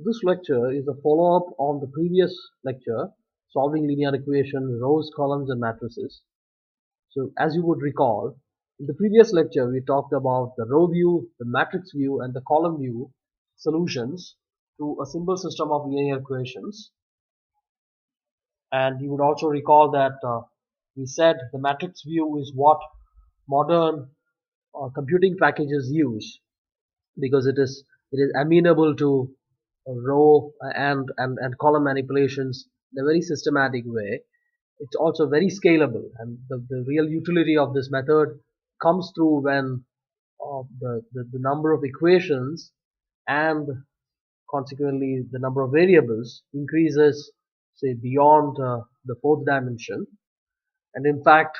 this lecture is a follow-up on the previous lecture, solving linear equations, rows, columns, and matrices. So as you would recall, in the previous lecture we talked about the row view, the matrix view, and the column view solutions to a simple system of linear equations. And you would also recall that we said the matrix view is what modern computing packages use because it is amenable to row and column manipulations in a very systematic way. It's also very scalable, and the real utility of this method comes through when the number of equations and consequently the number of variables increases, say, beyond the fourth dimension. And in fact,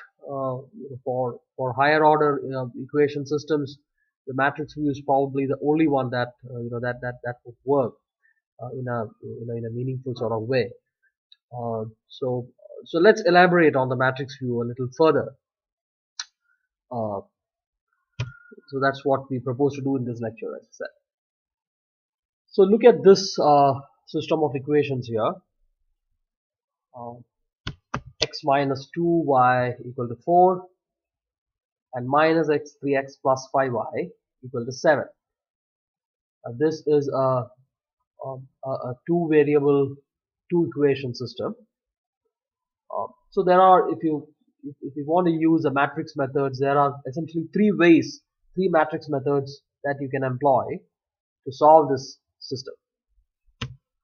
for higher order equation systems, the matrix view is probably the only one that that would work in a meaningful sort of way. So let's elaborate on the matrix view a little further. So that's what we propose to do in this lecture, as I said. So look at this system of equations here. X minus 2y equal to 4 and minus x 3x plus 5y equal to 7. This is a two variable, two equation system. So there are, if you want to use a matrix methods, there are essentially three matrix methods that you can employ to solve this system.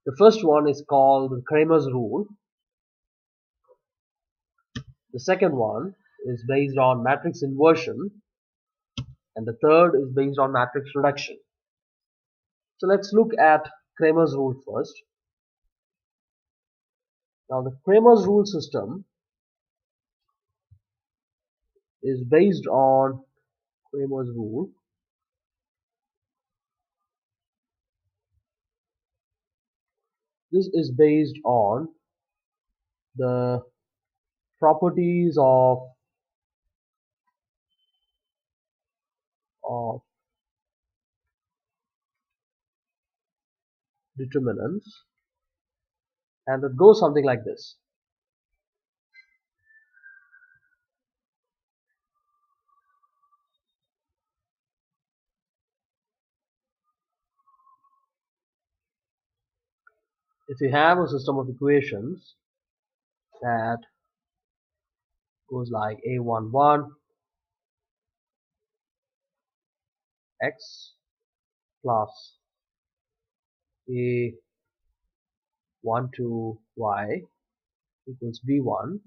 The first one is called the Kramers Rule. The second one is based on matrix inversion, and the third is based on matrix reduction. So let's look at Kramers Rule first. Now the Kramers Rule system is based on Kramers Rule. This is based on the properties of determinants, and it goes something like this. If you have a system of equations that goes like a11 x plus a12 y equals b1,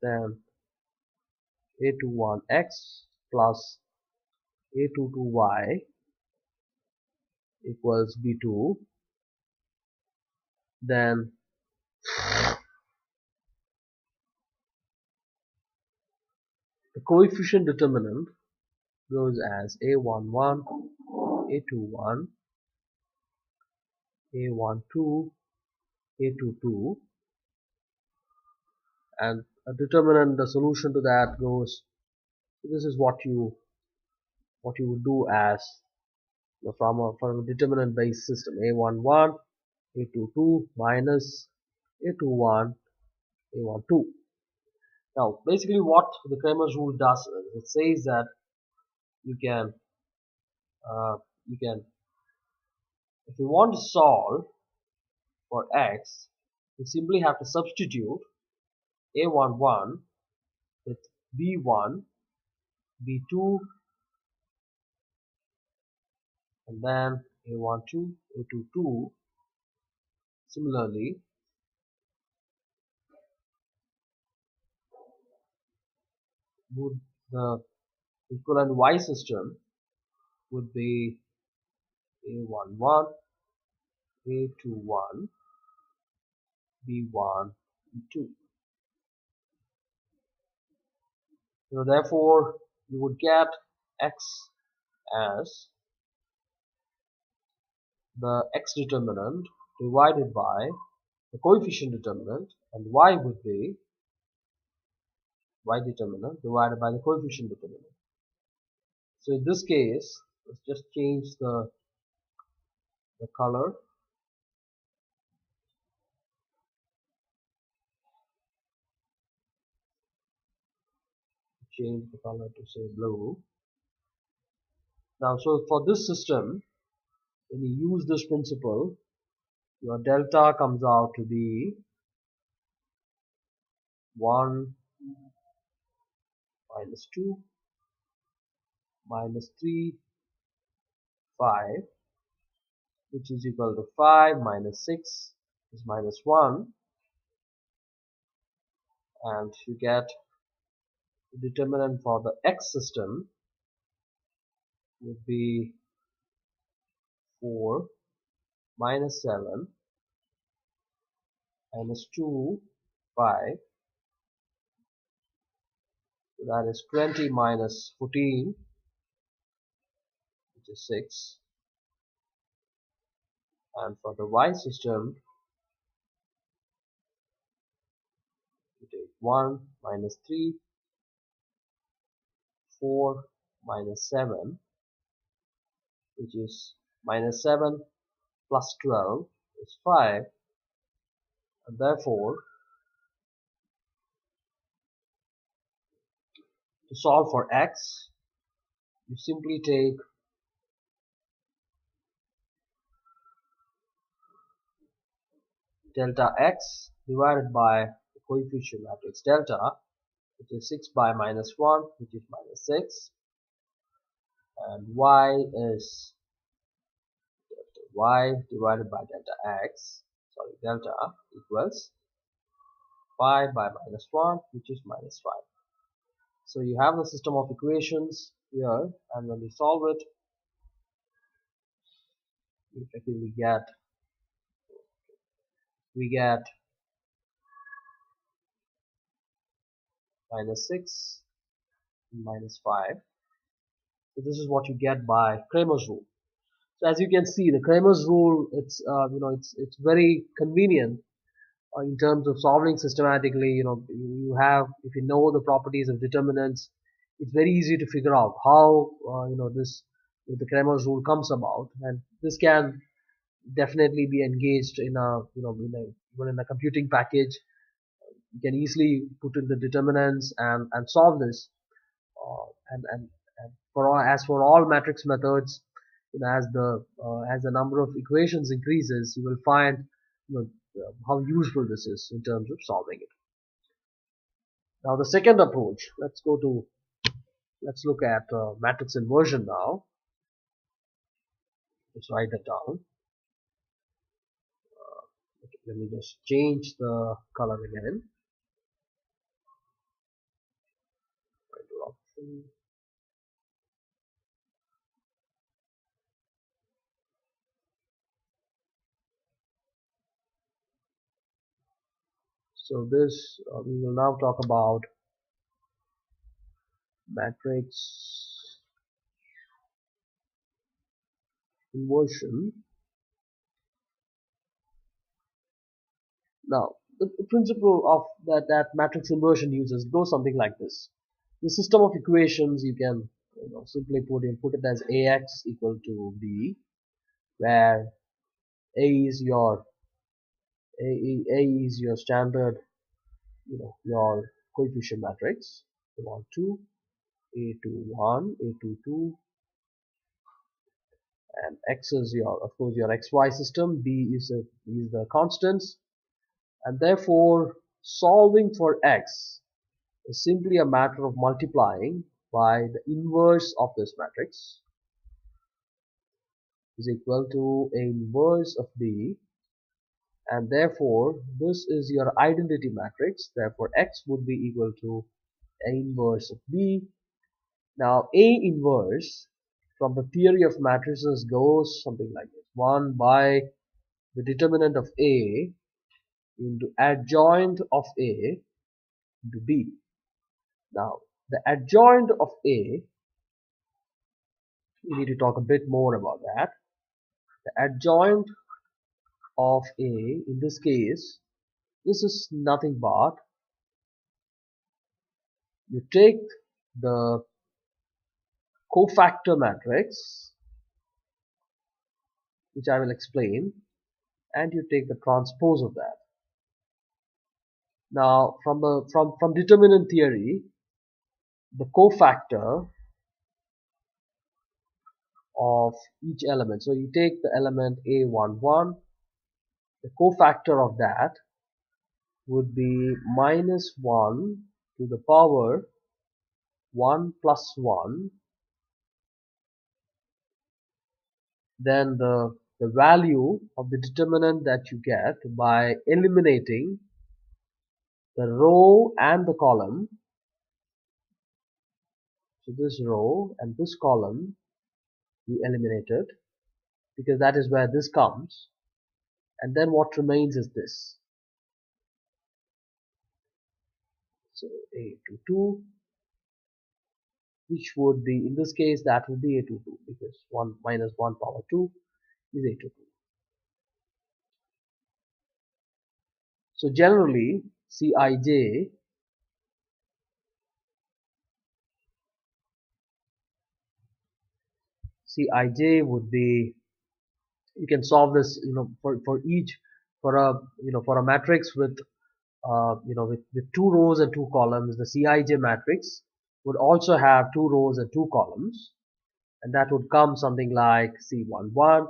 then a21 x plus a22 y equals b2, then the coefficient determinant goes as a11, a21, a12, a22, and a determinant, the solution to that goes, this is what you would do as from a determinant based system: a11, a22 minus a21, a12. Now basically what the Kramers rule does is it says that you can if you want to solve for x, you simply have to substitute a11 with b1, b2, and then a12, a22. Similarly, would the equivalent y system would be a11, a21, b1, b2. So therefore, you would get x as the x determinant divided by the coefficient determinant, and y would be y determinant divided by the coefficient determinant. So in this case, let's just change the color. Change the color to say blue. Now, so for this system, when you use this principle, your delta comes out to be 1 minus 2 minus 3 5, which is equal to 5 minus 6 is minus 1, and you get the determinant for the x system would be 4 minus 7 minus 2 5, so that is 20 minus 14, which is 6, and for the y system you take 1 minus 3 4 minus 7, which is minus 7 plus 12 is 5, and therefore to solve for x you simply take delta x divided by the coefficient matrix delta, which is 6 by minus 1, which is minus 6, and y is delta y divided by delta x, sorry, delta equals 5 by minus 1, which is minus 5. So you have the system of equations here, and when we solve it, we effectively get minus 6 and minus 5. So this is what you get by Kramers rule. So as you can see, the Kramers rule, it's very convenient in terms of solving systematically. You have, if you know the properties of determinants, it's very easy to figure out how this the Kramers rule comes about, and this can definitely be engaged in even in a computing package. You can easily put in the determinants and solve this, and as for all matrix methods, as the number of equations increases, you will find how useful this is in terms of solving it. Now the second approach, let's look at matrix inversion now. Let's write that down. Okay, let me just change the color again. So this we will now talk about matrix inversion. Now the principle of that matrix inversion uses goes something like this. The system of equations, you can simply put it as ax equal to b, where a is your a is your standard, your coefficient matrix, a1 2, a2 1, a2 2, and x is your, of course, your xy system. B is the constants, and therefore solving for x is simply a matter of multiplying by the inverse of this matrix, is equal to a inverse of b, and therefore this is your identity matrix. Therefore x would be equal to a inverse of b. Now a inverse from the theory of matrices goes something like this: 1 by the determinant of a into adjoint of a into b. Now the adjoint of a, we need to talk a bit more about that. The adjoint of a, in this case, this is nothing but you take the cofactor matrix, which I will explain, and you take the transpose of that. Now, from determinant theory, the cofactor of each element. So you take the element A11, the cofactor of that would be minus 1 to the power 1 plus 1. Then the value of the determinant that you get by eliminating the row and the column. So this row and this column you eliminated, because that is where this comes, and then what remains is this. So A22, which would be, in this case, that would be A22, because 1 minus 1 power 2 is A22. So generally Cij would be, you can solve this, for each, for a matrix with with 2 rows and 2 columns. The Cij matrix would also have 2 rows and 2 columns, and that would come something like C11,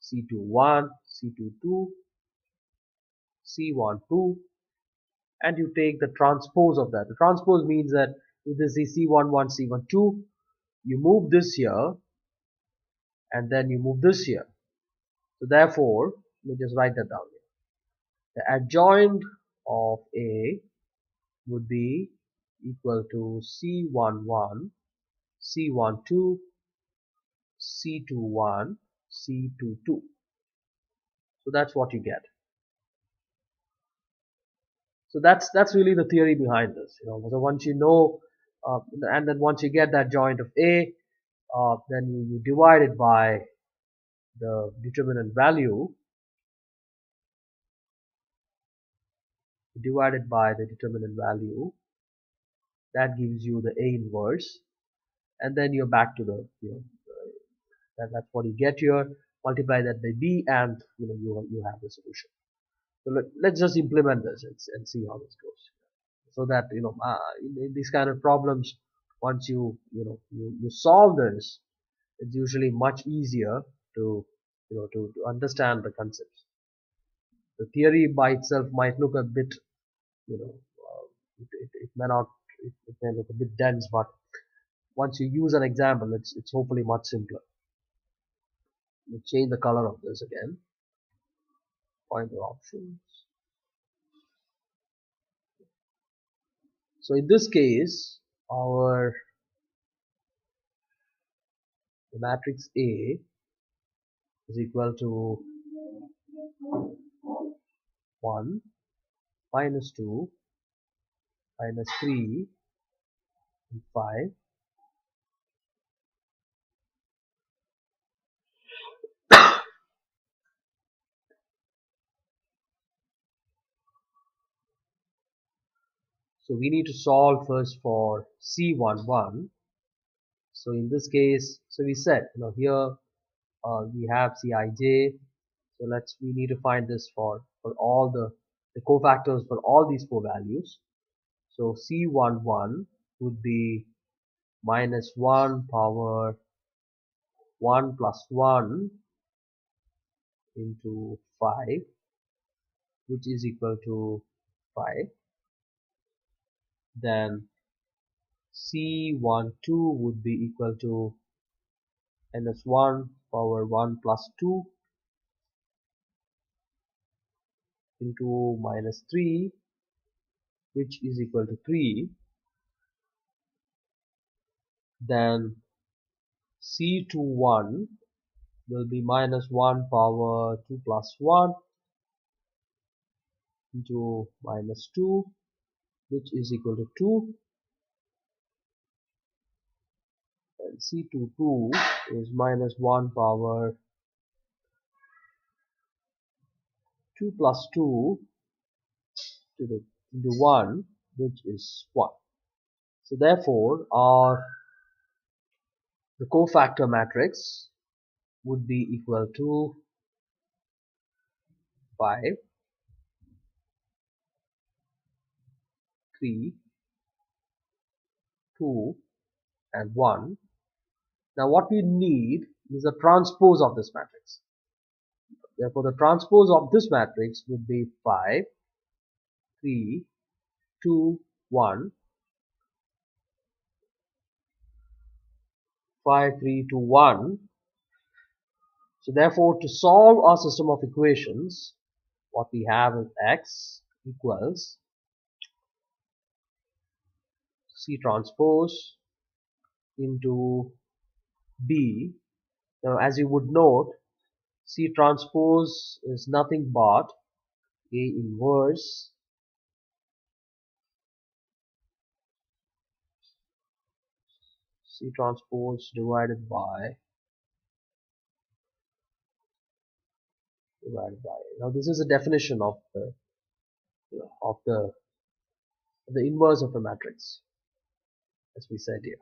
C21, C22, C12, and you take the transpose of that. The transpose means that if this is C11, C12, you move this here and then you move this here. So therefore, let me just write that down here. The adjoint of A would be equal to C11, C12, C21, C22. So that's what you get. So that's really the theory behind this. So once you know, and then once you get that joint of A, then you divide it by the determinant value, divided by the determinant value, that gives you the A inverse, and then you're back to the, that's what you get here. Multiply that by B, and you have the solution. So let's just implement this and see how this goes. So that in these kind of problems, once you solve this, it's usually much easier to to understand the concepts. The theory by itself might look a bit, it may not, it may look a bit dense, but once you use an example, it's hopefully much simpler. We'll change the color of this again. Pointer options. So in this case, the matrix A is equal to 1, minus 2, minus 3, and 5. So we need to solve first for C11. So in this case, so we said, here we have Cij. So we need to find this for all the cofactors for all these 4 values. So C11 would be minus 1 power 1 plus 1 into 5, which is equal to 5. Then C12 would be equal to minus 1 power 1 plus 2 into minus 3, which is equal to 3. Then C21 will be minus 1 power 2 plus 1 into minus 2, which is equal to 2. And C22 is minus 1 power 2 plus 2 into 1, which is 1. So therefore our the cofactor matrix would be equal to 5, 3, 2, and 1. Now what we need is a transpose of this matrix. Therefore, the transpose of this matrix would be 5, 3, 2, 1, 5, 3, 2, 1. So therefore, to solve our system of equations, what we have is x equals C transpose into B. Now, as you would note, C transpose is nothing but A inverse C transpose divided by. Now, this is a definition of the of the inverse of a matrix, as we said here.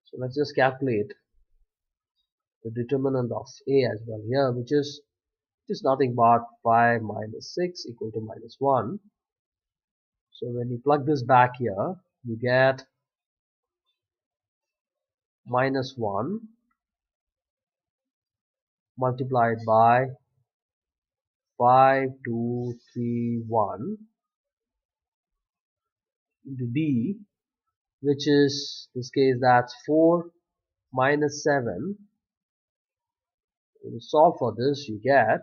So let's just calculate the determinant of A as well here, which is nothing but 5 minus 6 equal to minus 1. So when you plug this back here, you get minus 1 multiplied by 5, 2, 3, 1 into B, which is, in this case, that's 4 minus 7. When you solve for this, you get,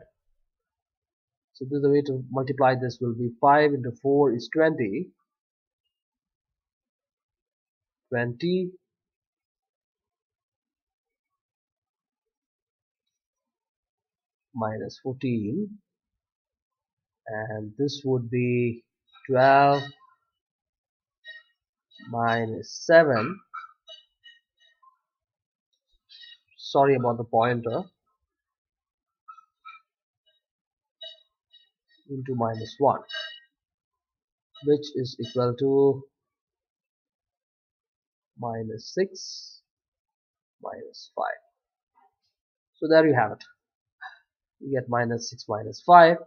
so this is the way to multiply this, will be 5 into 4 is 20, 20 minus 14, and this would be 12 minus 7. Sorry about the pointer. Into minus 1, which is equal to minus 6 minus 5. So there you have it. You get minus 6 minus 5,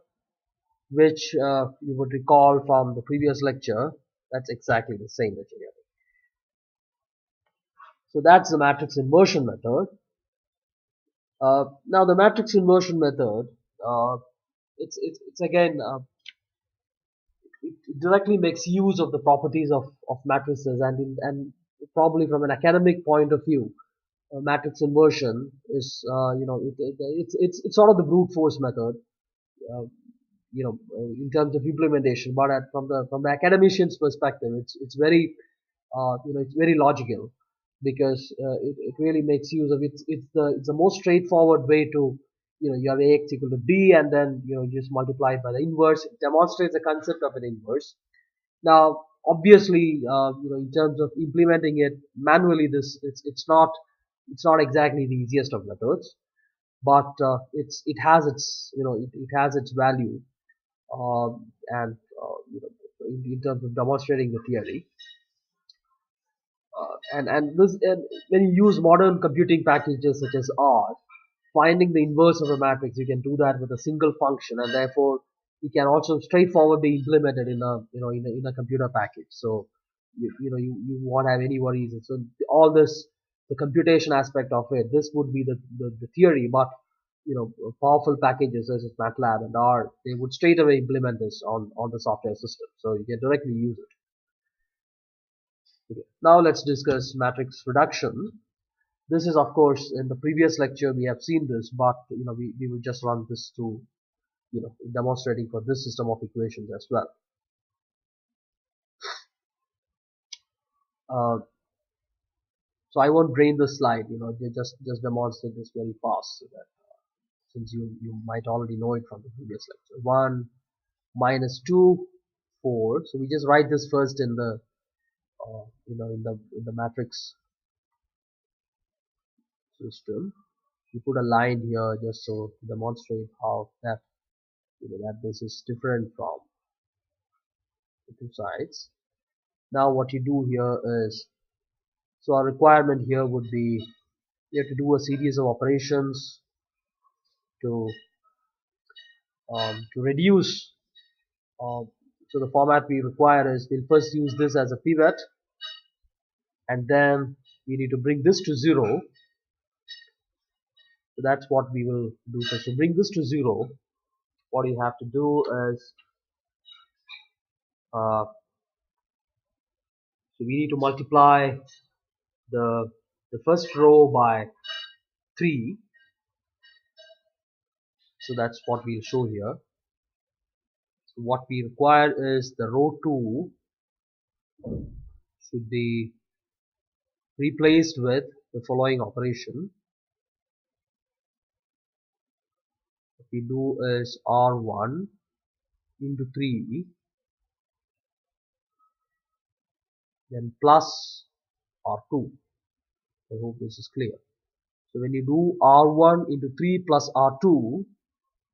which you would recall from the previous lecture. That's exactly the same that you're getting. So that's the matrix inversion method. Now the matrix inversion method, it's again, it directly makes use of the properties of matrices, and probably from an academic point of view, matrix inversion is, it's sort of the brute force method, uh, in terms of implementation. But from the academician's perspective, it's very, it's very logical, because it really makes use of it's the most straightforward way to, you have Ax equal to B, and then you just multiply it by the inverse. It demonstrates the concept of an inverse. Now, obviously, in terms of implementing it manually, it's not exactly the easiest of methods, but it has its, it has its value, and in terms of demonstrating the theory. And when you use modern computing packages such as R, finding the inverse of a matrix, you can do that with a single function, and therefore it can also straightforwardly implemented in a, in a computer package. So you won't have any worries. So all this, the computation aspect of it, this would be the theory, but powerful packages such as MATLAB and R, they would straight away implement this on the software system, so you can directly use it. Okay. Now let's discuss matrix reduction. This is, of course, in the previous lecture we have seen this, but we will just run this through, demonstrating for this system of equations as well. So I won't drain the slide, just demonstrate this very fast, so that since you might already know it from the previous lecture. 1 minus 2, 4. So we just write this first in the in the matrix system. We put a line here just so to demonstrate how that that this is different from the two sides. Now what you do here is So our requirement here would be we have to do a series of operations to reduce. So the format we require is we'll first use this as a pivot, and then we need to bring this to 0. So that's what we will do first. To bring this to 0, what you have to do is uh, so we need to multiply the first row by 3. So that's what we'll show here. So what we require is the row 2 should be replaced with the following operation. What we do is R1 into 3, then plus R2. I hope this is clear. So when you do R1 into 3 plus R2,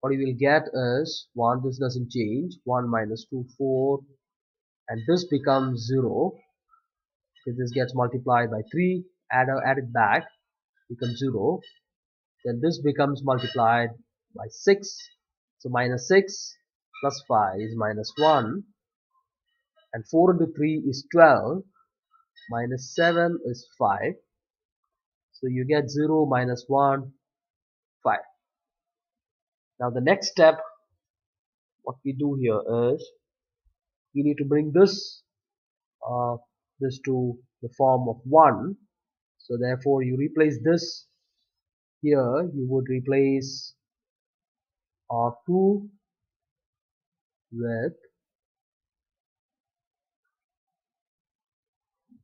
what you will get is 1, this doesn't change, 1 minus 2, 4, and this becomes 0, because this gets multiplied by 3, add it back, becomes 0, then this becomes multiplied by 6, so minus 6 plus 5 is minus 1, and 4 into 3 is 12, minus 7 is 5, so you get 0 minus 1, 5. Now the next step, what we do here is we need to bring this to the form of 1. So therefore you replace this here, you would replace R2 with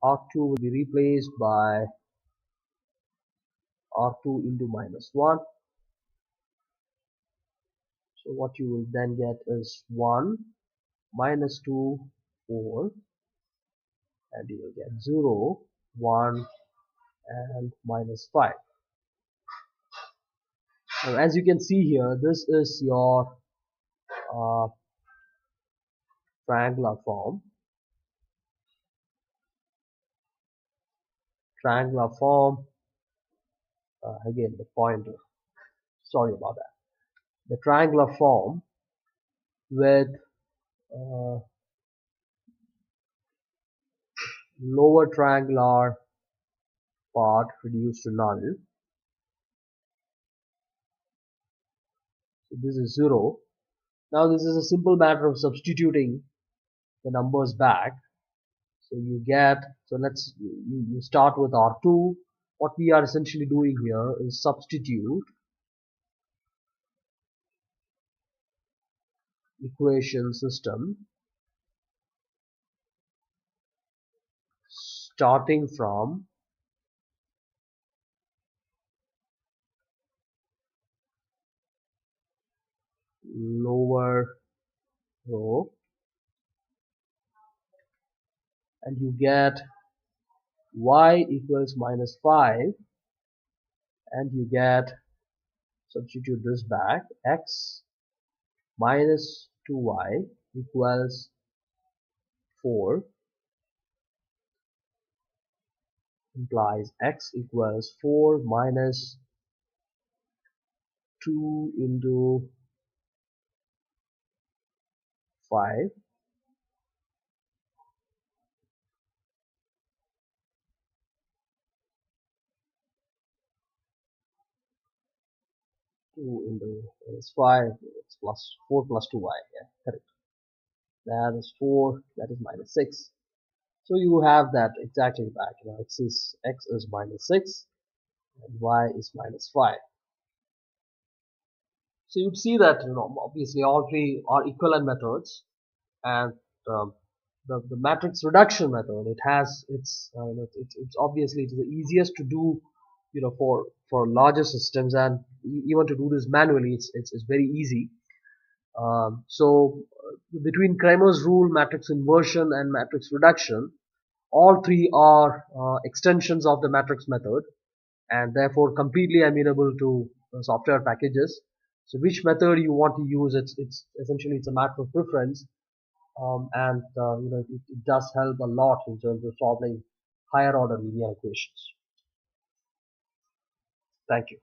R2 will be replaced by R2 into minus 1. So what you will then get is 1 minus 2, 4, and you will get 0, 1, and minus 5. Now as you can see here, this is your uh, triangular form. Again the pointer, sorry about that. The triangular form with lower triangular part reduced to null. So this is 0. Now this is a simple matter of substituting the numbers back. So you get, so you start with R2. What we are essentially doing here is substitute equation system starting from lower row, and you get y equals minus 5, and you get, substitute this back, x minus 2y equals 4, implies x equals 4 minus 2 into 5, is 5, it's plus 4 plus 2y, yeah, correct. That is 4, that is minus 6. So you have that exactly back. Now x is minus 6 and y is minus 5. So you'd see that, obviously all three are equivalent methods, and the matrix reduction method, it has it's obviously it's the easiest to do, for larger systems, and even to do this manually, it's very easy. Between Kramers rule, matrix inversion, and matrix reduction, all three are extensions of the matrix method, and therefore completely amenable to software packages. So which method you want to use, it's essentially it's a matter of preference, and it does help a lot in terms of solving higher order linear equations. Thank you.